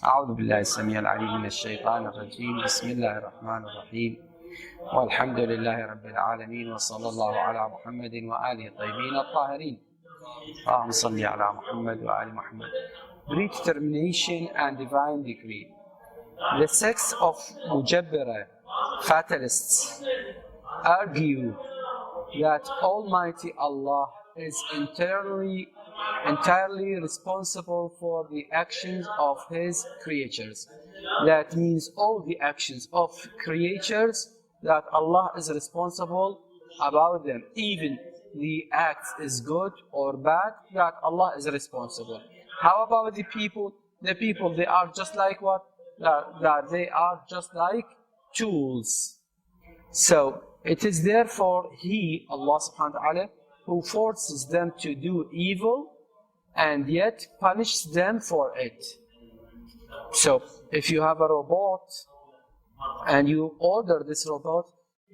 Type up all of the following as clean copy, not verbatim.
أعوذ بالله السميع العليم من الشيطان الرجيم. بسم الله الرحمن الرحيم. والحمد لله رب العالمين، وصلى الله على محمد وآله الطيبين الطاهرين. اللهم صل على محمد وآل محمد. Predetermination and divine decree. The sects of Mujabbara fatalists argue that Almighty Allah is entirely responsible for the actions of His creatures. That means all the actions of creatures, that Allah is responsible about them. Even the act is good or bad, that Allah is responsible. How about the people? The people, they are just like what? That they are just like tools. So it is therefore He, Allah subhanahu wa ta'ala, who forces them to do evil and yet punishes them for it. So if you have a robot and you order this robot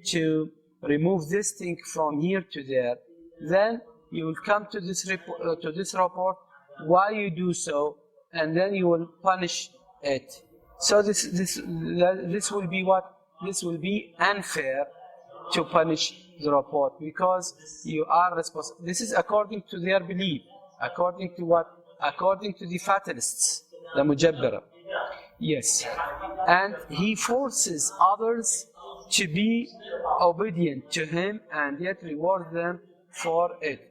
to remove this thing from here to there, then you will come to this report why you do so, and then you will punish it. So this will be what? This will be unfair to punish the robot, because you are responsible. This is according to their belief. According to what? According to the fatalists, the Mujabbara. Yes. And He forces others to be obedient to Him and yet reward them for it.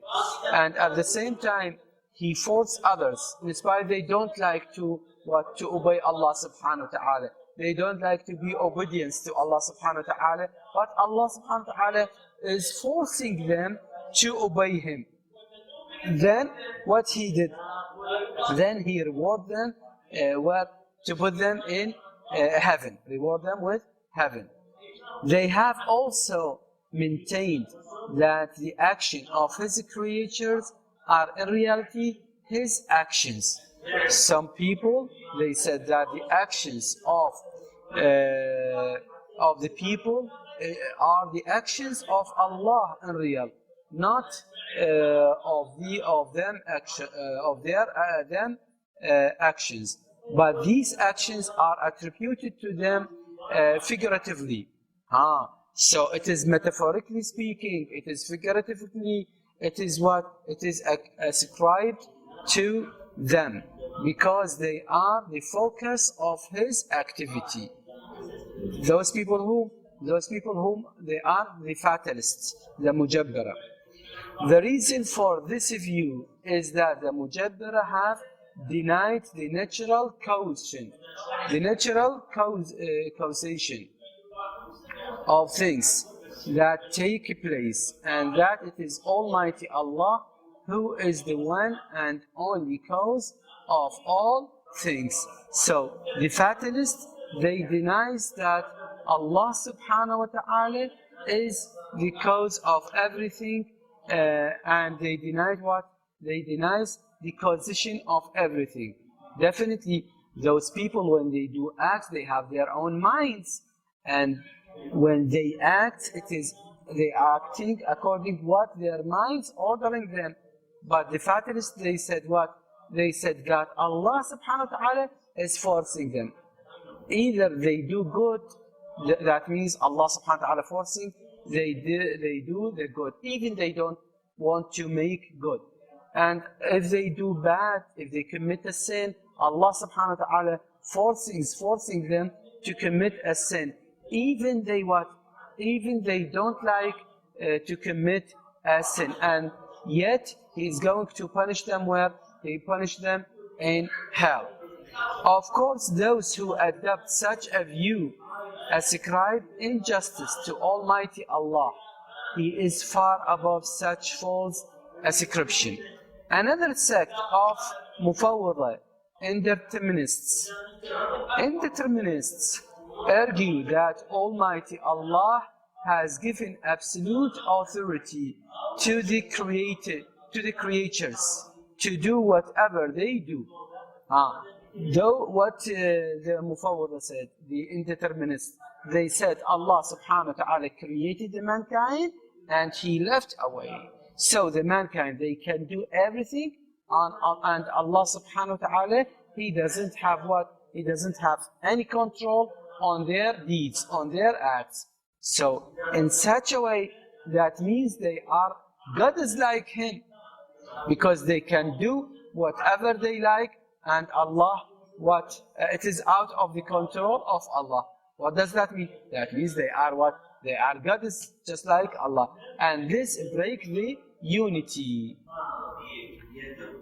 And at the same time, He forces others, despite they don't like to obey Allah subhanahu wa ta'ala. They don't like to be obedient to Allah subhanahu wa ta'ala, but Allah subhanahu wa ta'ala is forcing them to obey Him. Then what He did? Then He reward them to put them in heaven. Reward them with heaven. They have also maintained that the action of His creatures are in reality His actions. Some people, they said that the actions of the people are the actions of Allah in real, not of their actions. But these actions are attributed to them figuratively. So it is metaphorically speaking, it is figuratively, it is what? It is ascribed to them, because they are the focus of His activity. Those people whom they are the fatalists, the Mujabbara. The reason for this view is that the Mujabbara have denied the natural causation, causation of things that take place, and that it is Almighty Allah who is the one and only cause of all things. So the fatalists, they deny that Allah subhanahu wa ta'ala is the cause of everything, and they deny what? They deny the causation of everything. Definitely, those people, when they do act, they have their own minds, and when they act, they are acting according to what their minds ordering them. But the fatalists, they said what? They said that Allah subhanahu wa ta'ala is forcing them. Either they do good, that means Allah subhanahu wa ta'ala forcing, they do the good, even they don't want to make good. And if they do bad, if they commit a sin, Allah subhanahu wa ta'ala forcing them to commit a sin. Even they what? Even they don't like to commit a sin, and yet He is going to punish them where? He punished them in hell. Of course, those who adopt such a view ascribe injustice to Almighty Allah. He is far above such false ascription. Another sect of Mufawwada, indeterminists, argue that Almighty Allah has given absolute authority to the creatures to do whatever they do. Though what the Mufawwada said, the indeterminists, they said Allah subhanahu wa ta'ala created the mankind and He left away. So the mankind, they can do everything and Allah subhanahu wa ta'ala, He doesn't have what? He doesn't have any control on their deeds, on their acts. So in such a way, that means they are gods like Him, because they can do whatever they like, and Allah, what? It is out of the control of Allah. What does that mean? That means they are what? They are gods just like Allah. And this breaks the unity.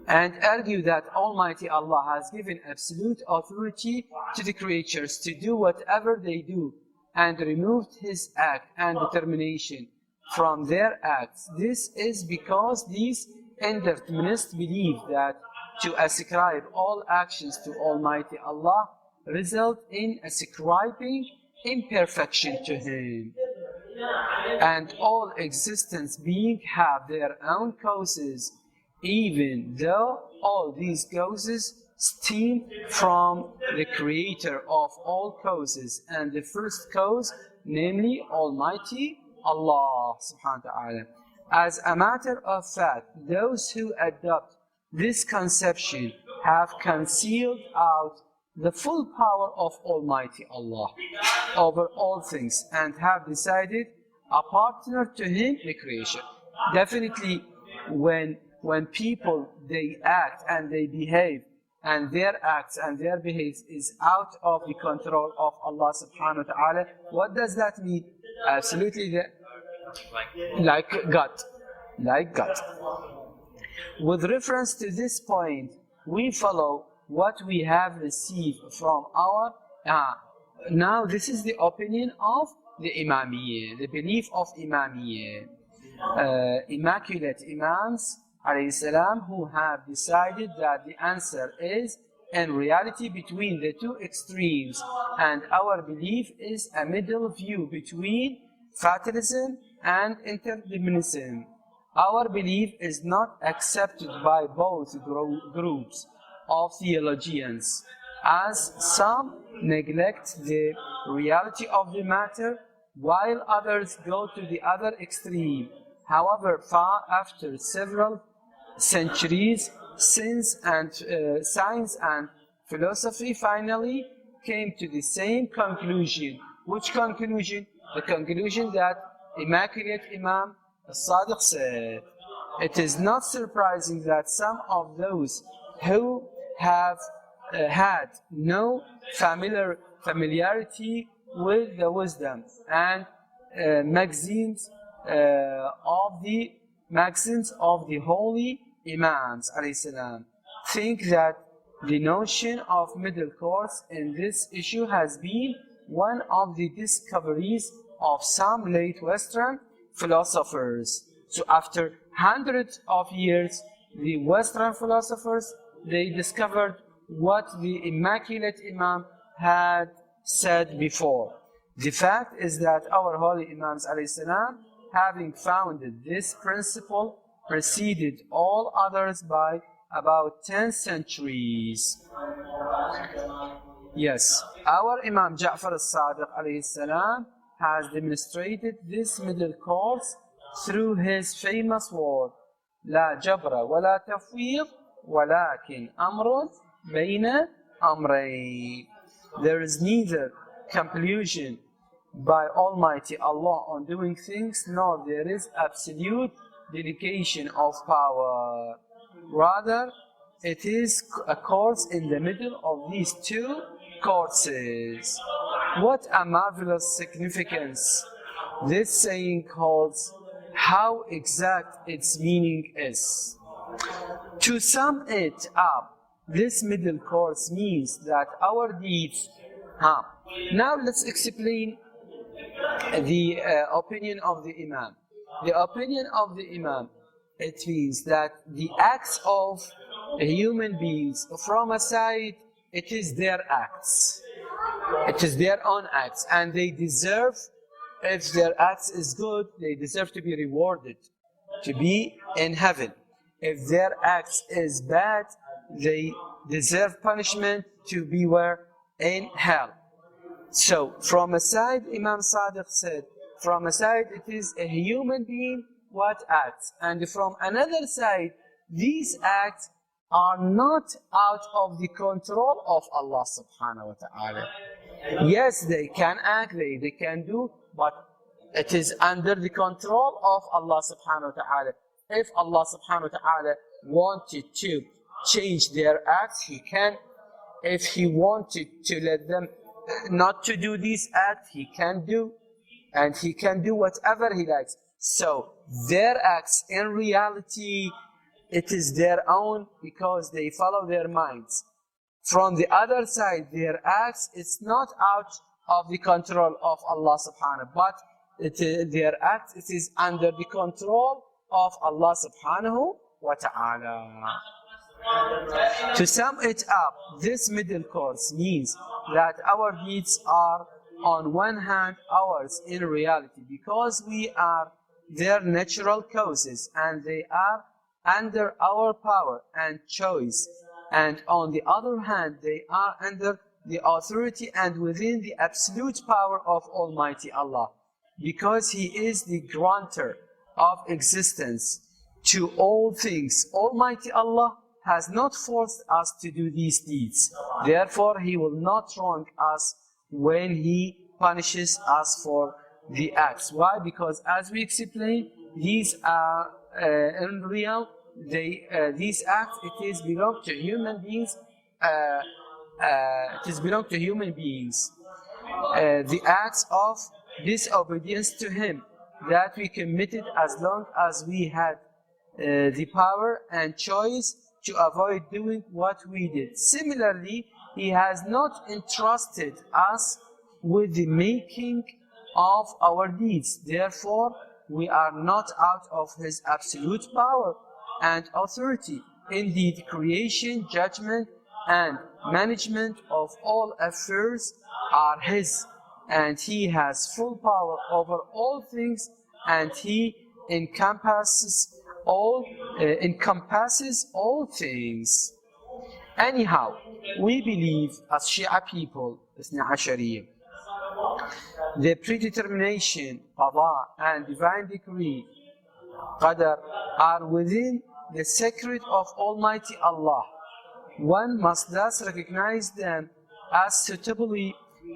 And argue that Almighty Allah has given absolute authority to the creatures to do whatever they do, and removed His act and determination from their acts. This is because these indeterminists believe that to ascribe all actions to Almighty Allah result in ascribing imperfection to Him. And all existence beings have their own causes, even though all these causes stem from the creator of all causes, and the first cause, namely Almighty Allah subhanahu wa ta'ala. As a matter of fact, those who adopt this conception have concealed out the full power of Almighty Allah over all things, and have decided a partner to Him in creation. Definitely, when people, they act and they behave, and their acts and their behavior is out of the control of Allah subhanahu wa ta'ala, what does that mean? Absolutely, like God. Like God. With reference to this point, we follow what we have received from our... now this is the opinion of the Imamiyyah, the belief of Imamiyyah. Immaculate Imams, alayhi salam, who have decided that the answer is in reality between the two extremes, and our belief is a middle view between fatalism and interdeterminism. Our belief is not accepted by both groups of theologians, as some neglect the reality of the matter, while others go to the other extreme. However, far after several centuries, science and philosophy finally came to the same conclusion. Which conclusion? The conclusion that Immaculate Imam As-Sadiq said. It is not surprising that some of those who have had no familiarity with the wisdom and maxims of the holy Imams ﷺ think that the notion of middle course in this issue has been one of the discoveries of some late Western philosophers. So after hundreds of years, the Western philosophers, they discovered what the Immaculate Imam had said before. The fact is that our holy Imams ﷺ, having founded this principle, preceded all others by about 10 centuries. Yes, our Imam Ja'far al-Sadiq ﷺ has demonstrated this middle course through his famous word, لا جبر ولا تفويض ولكن أمر بين أمرين. There is neither compulsion by Almighty Allah on doing things, nor there is absolute delegation of power. Rather, it is a course in the middle of these two courses. What a marvelous significance this saying holds, how exact its meaning is. To sum it up, this middle course means that our deeds... Now let's explain the opinion of the Imam. The opinion of the Imam, it means that the acts of human beings, from a side, it is their acts. It is their own acts, and they deserve, if their acts is good, they deserve to be rewarded, to be in heaven. If their acts is bad, they deserve punishment, to be where? In hell. So, from a side, Imam Sadiq said, from a side it is a human being what acts, and from another side, these acts are not out of the control of Allah subhanahu wa ta'ala. Yes, they can act, they can do, but it is under the control of Allah subhanahu wa ta'ala. If Allah subhanahu wa ta'ala wanted to change their acts, He can. If He wanted to let them not to do this act, He can do. And He can do whatever He likes. So their acts in reality, it is their own because they follow their minds. From the other side, their acts, it's not out of the control of Allah subhanahu, but their acts, it is under the control of Allah subhanahu wa ta'ala. To sum it up, this middle course means that our deeds are on one hand ours in reality because we are their natural causes and they are under our power and choice, and on the other hand they are under the authority and within the absolute power of Almighty Allah, because He is the grantor of existence to all things. Almighty Allah has not forced us to do these deeds. Therefore, He will not wrong us when He punishes us for the acts. Why? Because as we explained, these are in real, these acts, it is belong to human beings. It is belong to human beings. The acts of disobedience to Him that we committed as long as we had the power and choice to avoid doing what we did. Similarly, He has not entrusted us with the making of our deeds. Therefore, we are not out of His absolute power and authority. Indeed, creation, judgment, and management of all affairs are His, and He has full power over all things, and He encompasses all things. Anyhow, we believe as Shia people, the predetermination, qada, and divine decree, qadar, are within the secret of Almighty Allah. One must thus recognize them as suitably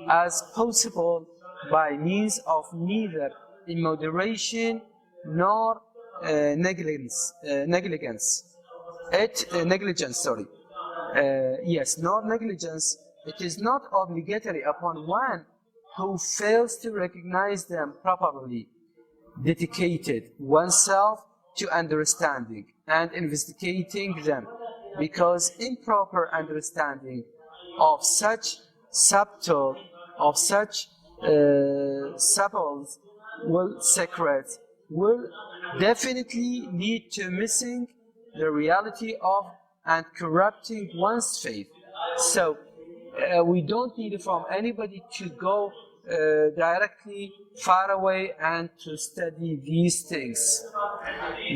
as possible by means of neither immoderation nor negligence. Nor negligence. It is not obligatory upon one who fails to recognize them properly, dedicated oneself to understanding and investigating them, because improper understanding of such subtle secrets will definitely lead to missing the reality of and corrupting one's faith. So we don't need from anybody to go directly far away and to study these things.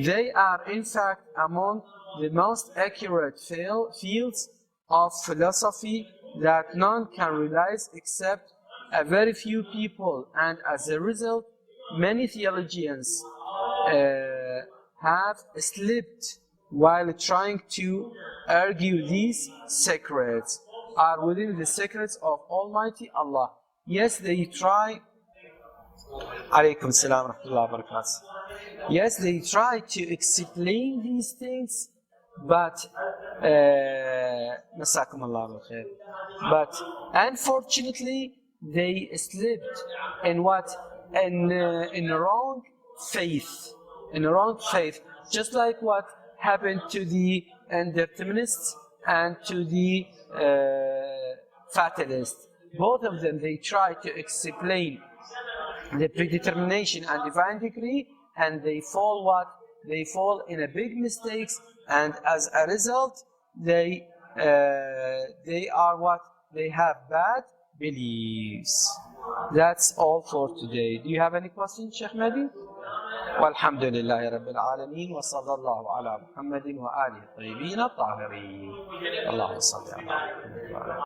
They are in fact among the most accurate fields of philosophy that none can realize except a very few people, and as a result many theologians have slipped while trying to argue these secrets are within the secrets of Almighty Allah. Yes, they try. Alaykum salam wa rahmatullahi wa barakatuh. Yes, they try to explain these things, but unfortunately they slipped in what? In wrong faith. In wrong faith. Just like what happened to the determinists and to the fatalists. Both of them, they try to explain the predetermination and divine decree, and they fall what? They fall in a big mistakes, and as a result, they are what? They have bad beliefs. That's all for today. Do you have any questions, Sheikh Mehdi? والحمد لله رب العالمين وصلى الله على محمد وآله الطيبين الطاهرين. اللهم صل على محمد وعلى